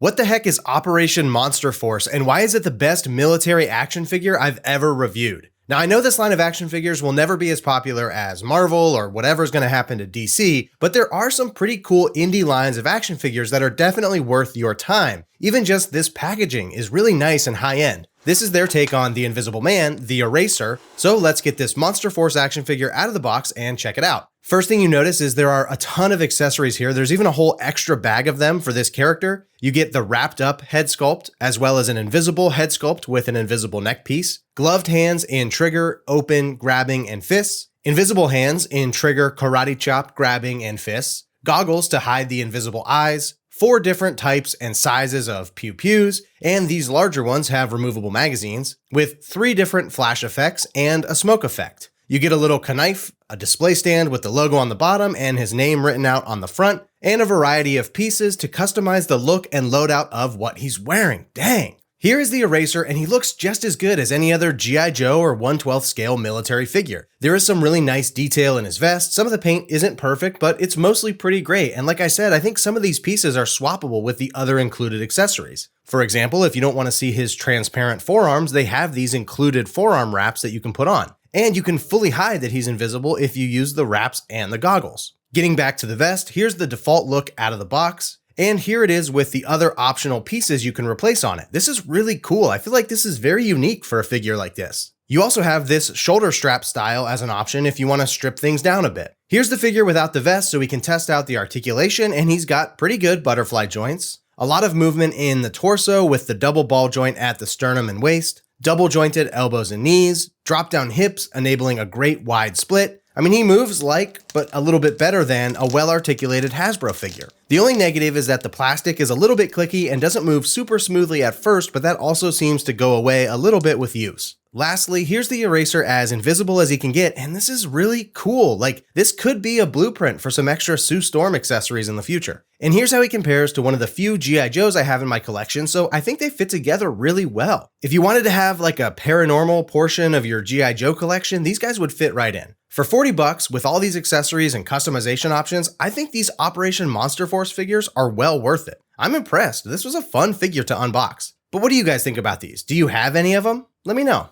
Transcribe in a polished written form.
What the heck is Operation Monster Force, and why is it the best military action figure I've ever reviewed? Now, I know this line of action figures will never be as popular as Marvel or whatever's going to happen to DC, but there are some pretty cool indie lines of action figures that are definitely worth your time. Even just this packaging is really nice and high-end. This is their take on the Invisible Man, the Eraser, so let's get this Monster Force action figure out of the box and check it out. First thing you notice is there are a ton of accessories here. There's even a whole extra bag of them for this character. You get the wrapped up head sculpt, as well as an invisible head sculpt with an invisible neck piece, gloved hands in trigger, open, grabbing, and fists, invisible hands in trigger, karate chop, grabbing, and fists, goggles to hide the invisible eyes, 4 different types and sizes of pew-pews, and these larger ones have removable magazines, with 3 different flash effects and a smoke effect. You get a little knife, a display stand with the logo on the bottom and his name written out on the front, and a variety of pieces to customize the look and loadout of what he's wearing. Dang! Here is the Eraser, and he looks just as good as any other G.I. Joe or 1/12 scale military figure. There is some really nice detail in his vest. Some of the paint isn't perfect, but it's mostly pretty great. And like I said, I think some of these pieces are swappable with the other included accessories. For example, if you don't want to see his transparent forearms, they have these included forearm wraps that you can put on. And you can fully hide that he's invisible if you use the wraps and the goggles. Getting back to the vest, here's the default look out of the box. And here it is with the other optional pieces you can replace on it. This is really cool. I feel like this is very unique for a figure like this. You also have this shoulder strap style as an option if you want to strip things down a bit. Here's the figure without the vest so we can test out the articulation, and he's got pretty good butterfly joints. A lot of movement in the torso with the double ball joint at the sternum and waist, double jointed elbows and knees, drop down hips enabling a great wide split. I mean, he moves like, but a little bit better than, a well-articulated Hasbro figure. The only negative is that the plastic is a little bit clicky and doesn't move super smoothly at first, but that also seems to go away a little bit with use. Lastly, here's the Eraser as invisible as he can get, and this is really cool. Like, this could be a blueprint for some extra Sue Storm accessories in the future. And here's how he compares to one of the few G.I. Joes I have in my collection, so I think they fit together really well. If you wanted to have like a paranormal portion of your G.I. Joe collection, these guys would fit right in. For $40, with all these accessories and customization options, I think these Operation Monster Force figures are well worth it. I'm impressed. This was a fun figure to unbox. But what do you guys think about these? Do you have any of them? Let me know.